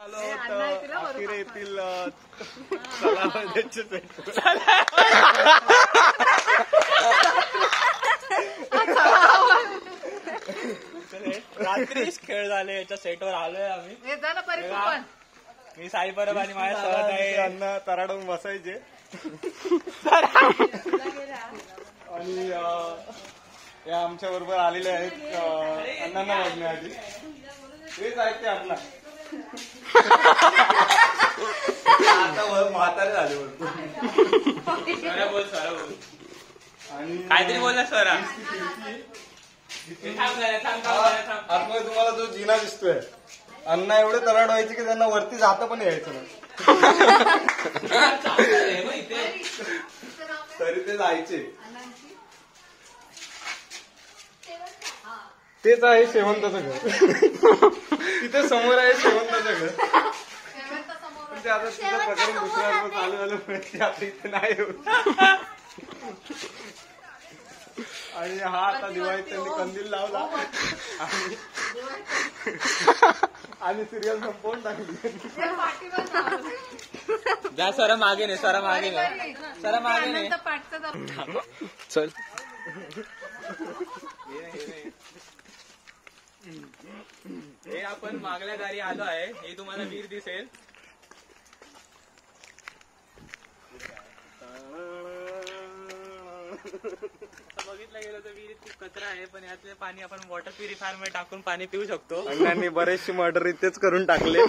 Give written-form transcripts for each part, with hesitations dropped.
अखेर येथील रात्रीच खेळ झाले याच्या सेटवर आलोय आम्ही. मी साई परब आणि माझ्या सहज आहे अण्णा तराडून बसायचे आणि या आमच्या बरोबर आलेले आहेत अण्णांना बघण्याआधी. हेच आहेत ते अण्णा. आता म्हातारे झाले बोल. आणि काहीतरी बोलला सर. आतमध्ये तुम्हाला जो जिना दिसतोय अण्णा एवढे तराड व्हायचे की त्यांना वरती जाता पण यायचं नाही तरी ते जायचे. तेच आहे शेवंताचं घर. तिथे समोर आहे शेवंताचं घर. पण ते आता तिचं प्रकरण दुसऱ्या चालू झालं ते आता इथे नाही होत. आणि हा आता दिवाळीत त्यांनी कंदील लावला आणि सिरियल संपवून टाकली. जा सर मागे नाही, सर मागे नाही, सर मागे नाही. चल हे आपण मागल्या दारी आलो आहे. हे तुम्हाला वीर दिसेल. बघितलं गेलं तर विहिरीत खूप कचरा आहे, पण यातले पाणी आपण वॉटर प्युरिफायर मध्ये टाकून पाणी पिऊ शकतो. अण्णांनी बरेचसे मर्डर इथेच करून टाकले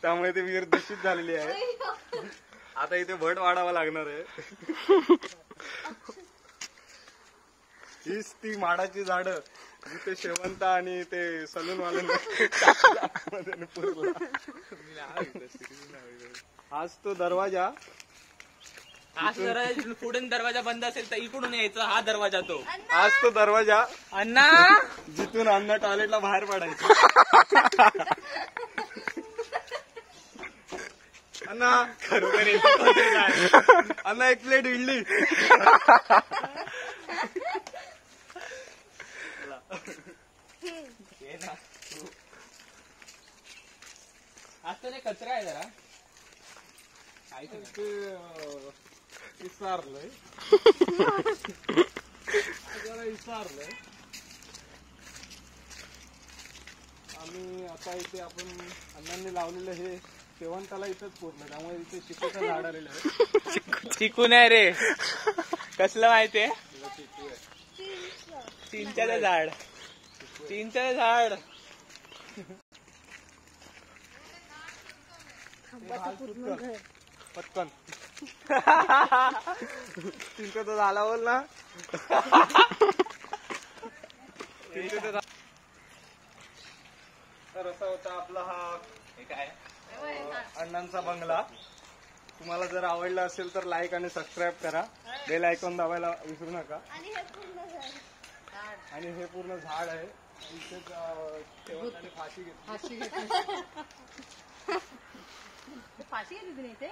त्यामुळे ती विहीर दूषित झालेली आहे. आता इथे भट वाढावा लागणार आहे. हीच ती माडाची झाडं जिथे शेवंत आणि ते सलून वाल्यांना आज तो दरवाजा. आज जरा पुढे दरवाजा बंद असेल तर इकडून यायचं. हा दरवाजा तो. आज तो दरवाजा अण्णा जिथून अण्णा टॉयलेटला बाहेर पडायचं. अण्णा अण्णा एक प्लेट इडली. आज तर कचरा आहे जरा विसारलंय जरा विसारलंय. आम्ही आता इथे आपण अण्णांनी लावलेलं हे शेवंताला इथंच पोचलं त्यामुळे इथे चिकूचं झाड आलेलं आहे. चिकू नाही रे, कसलं माहितीये? चिंचाचं झाड. चिंचाचं झाड. पटकन चिंचेचं झाला बोल ना. तर असा होता आपला हा अण्णांचा बंगला. तुम्हाला जर आवडला असेल तर लाईक आणि सबस्क्राईब करा. बेल आयकॉन दाबायला विसरू नका. आणि हे पूर्ण झाड आहे. इथेच शेवंताने फाशी घेतली. फाशी घेतली नाही ते